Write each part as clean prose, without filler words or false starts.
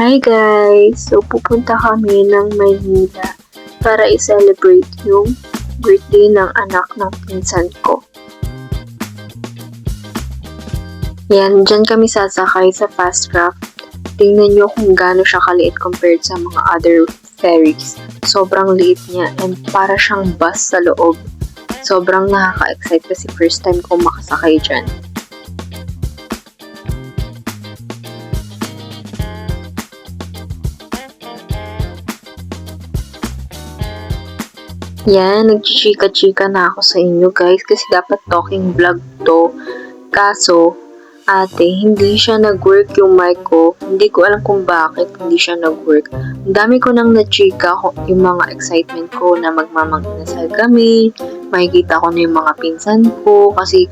Hi guys! So pupunta kami ng Maynila para i-celebrate yung birthday ng anak ng pinsan ko. Yan, dyan kami sasakay sa fast craft. Tingnan nyo kung gaano siya kaliit compared sa mga other ferries. Sobrang liit niya and para siyang bus sa loob. Sobrang nakaka-excite kasi first time ko makasakay dyan. Yan, nagchichika-chika na ako sa inyo guys kasi dapat talking vlog to. Kaso, hindi siya nag-work yung mic ko. Hindi ko alam kung bakit hindi siya nag-work. Ang dami ko nang nachika yung mga excitement ko na magmamang-inasal kami. Makikita ko na yung mga pinsan ko kasi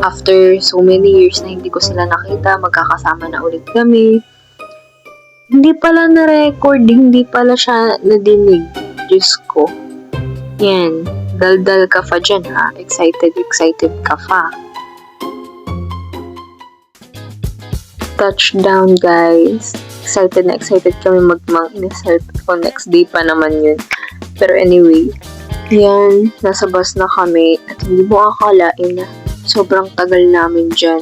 after so many years na hindi ko sila nakita, magkakasama na ulit kami. Hindi pala na-record, hindi pala siya nadinig. Diyos ko. Yan, dal-dal ka fa dyan ha. Excited ka fa. Touchdown guys. Excited na excited kami magmang-inasal ko. Next day pa naman yun. Pero anyway, yan, nasa bus na kami at hindi mo akalain na sobrang tagal namin dyan.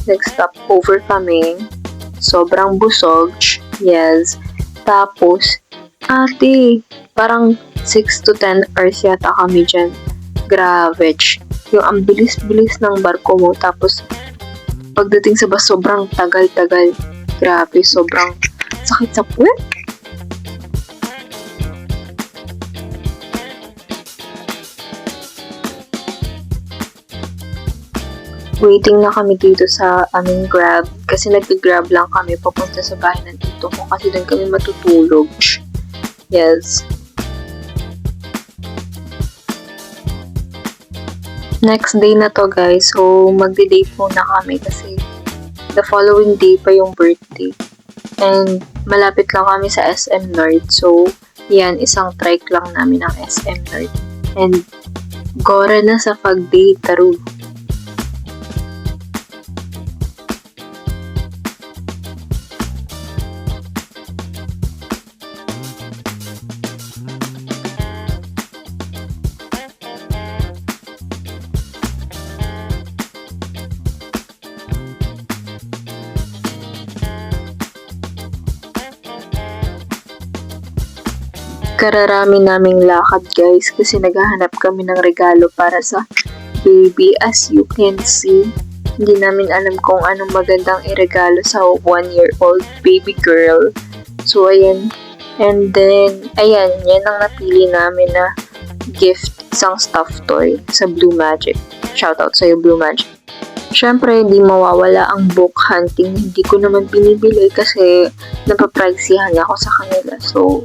Next stop over kami. Sobrang busog. Yes. Tapos, parang 6 to 10 hours yata kami dyan. Grabe. Yung ang bilis-bilis ng barko mo. Tapos, pagdating sa bus, sobrang tagal-tagal. Grabe, sobrang sakit sa puwet. Waiting na kami dito sa aming Grab. Kasi nag-grab lang kami papunta sa bahay ng tito ko. Kasi doon kami matutulog. Yes. Next day na to guys, so magde-date muna kami kasi the following day pa yung birthday. And malapit lang kami sa SM North, so yan, isang trike lang namin ang SM North. And gore na sa pag-date, taro. Kararami naming lakad guys kasi naghahanap kami ng regalo para sa baby. As you can see, hindi namin alam kung anong magandang iregalo sa 1-year-old baby girl. So ayan, and then ayan, yan ang napili namin na gift, isang stuffed toy sa Blue Magic. Shoutout sa'yo Blue Magic. Syempre, hindi mawawala ang book hunting. Hindi ko naman binibili kasi napapriceyhan ako sa kanila. So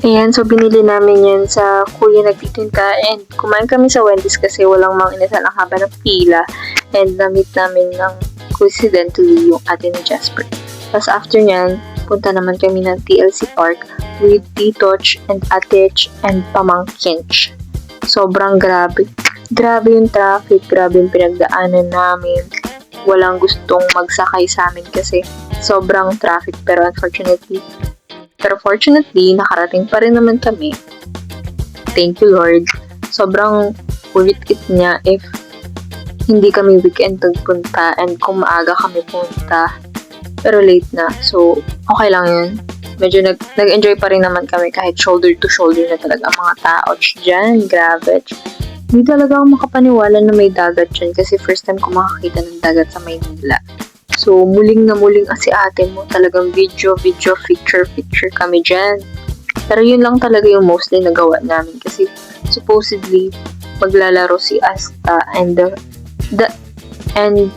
ayan, so binili namin yan sa Kuya Nagtitinda and kumain kami sa Wendy's kasi walang mang-inasal ang haba ng pila and na-meet namin ng coincidentally yung ate ni Jasper. Tapos after nyan, punta naman kami ng TLC Park with Titoch and Atech and Pamangkinch. Sobrang grabe. Grabe yung traffic, grabe yung pinagdaanan namin. Walang gustong magsakay sa amin kasi sobrang traffic pero fortunately, nakarating pa rin naman kami. Thank you, Lord. Sobrang worth it niya if hindi kami weekend nagpunta and kung maaga kami punta. Pero late na. So, okay lang yun. Medyo nag-enjoy pa rin naman kami kahit shoulder to shoulder na talaga ang mga tao dyan. Grabe. Hindi talaga ako makapaniwala na may dagat dyan kasi first time ko makakita ng dagat sa Maynila. So, muling si ate mo. Talagang video, picture kami dyan. Pero yun lang talaga yung mostly nagawa namin. Kasi supposedly, maglalaro si Asta and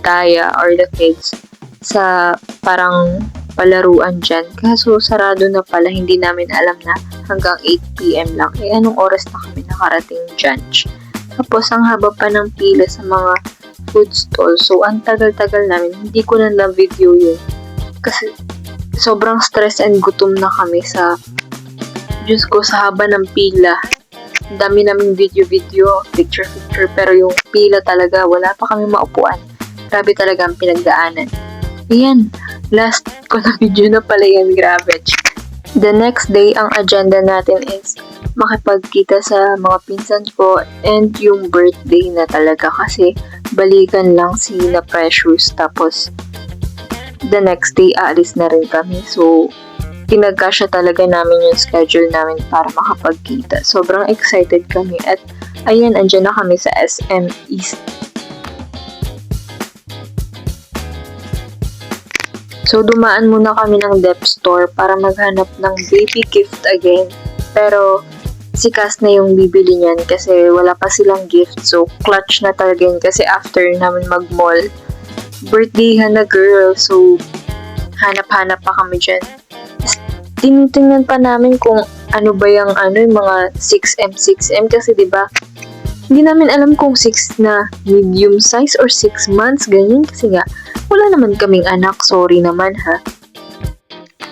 Taya or the kids sa parang palaruan dyan. Kaso sarado na pala. Hindi namin alam na hanggang 8 PM lang. Anong oras na kami nakarating dyan? Tapos, ang haba pa ng pila sa mga food stall. So, ang tagal-tagal namin. Hindi ko na na-video yun. Kasi, sobrang stress and gutom na kami sa Diyos ko, sa haba ng pila. Ang dami naming video, picture. Pero yung pila talaga, wala pa kami maupuan. Grabe talaga ang pinagdaanan. Ayan, last ko na video na pala yan, grabe. The next day, ang agenda natin is makipagkita sa mga pinsan ko and yung birthday na talaga kasi balikan lang si na Precious. Tapos, the next day, aalis na rin kami. So, pinagkasya talaga namin yung schedule namin para makapagkita. Sobrang excited kami at ayan, andyan na kami sa SM East. So, dumaan muna kami ng Dep Store para maghanap ng baby gift again. Pero, si Cass na yung bibili niyan kasi wala pa silang gift. So, clutch na talaga yun kasi after namin mag-mall, birthday na girl. So, hanap-hanap pa kami dyan. Tinitingnan pa namin kung ano ba yung mga 6M kasi 'di ba? Hindi namin alam kung 6 na medium size or 6 months ganyan kasi nga wala naman kaming anak, sorry naman ha.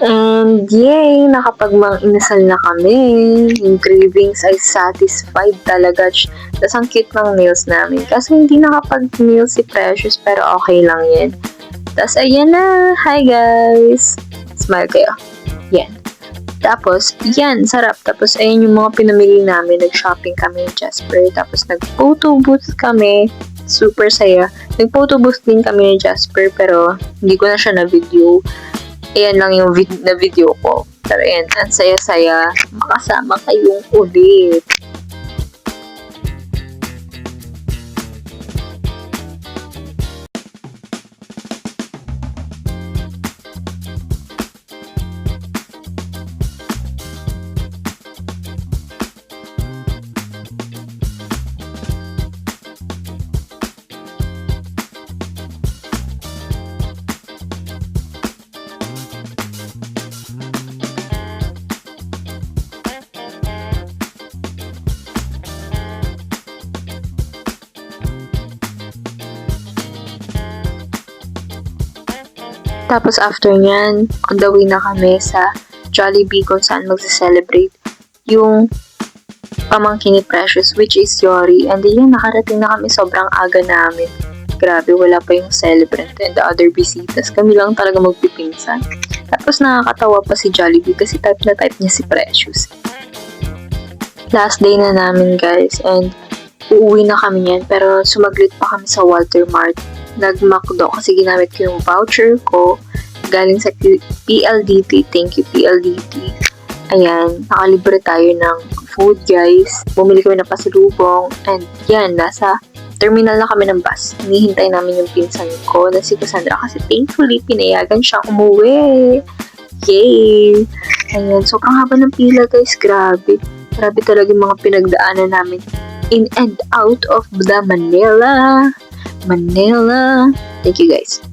And yay, nakapagmang inasal na kami. Yung cravings ay satisfied talaga. Tapos ang cute ng nails namin kasi hindi nakapag-nails si Precious pero okay lang yan. Tapos ayan na, hi guys! Smile kayo. Yan. Tapos, yan, sarap. Tapos, ayan yung mga pinamili namin. Nag-shopping kami ni Jasper. Tapos, nag-photo booth kami. Super saya. Nag-photo booth din kami ni Jasper. Pero, hindi ko na siya na-video. Ayan lang yung na-video ko. Pero, ayan, ang saya-saya. Makasama kayong ulit. Tapos after nyan, on the way na kami sa Jollibee kung saan magse-celebrate yung pamangkin ni Precious, which is Yori. And then nakarating na kami sobrang aga namin. Grabe, wala pa yung celebrant and the other visitas. Kami lang talaga magpipinsan. Tapos nakakatawa pa si Jollibee kasi type na type niya si Precious. Last day na namin guys and uuwi na kami yan pero sumaglit pa kami sa Walter Mart. Nag-McDo kasi ginamit ko yung voucher ko galing sa PLDT. Thank you PLDT. Ayan, nakalibre tayo ng food guys. Bumili kami ng pasalubong and yan, nasa terminal na kami ng bus. Hinihintay namin yung pinsan ko na si Cassandra kasi thankfully pinayagan siyang umuwi. Yay! Ayan, sobrang haba ng pila guys. Grabe. Grabe talaga yung mga pinagdaanan namin in and out of the Manila. Thank you guys.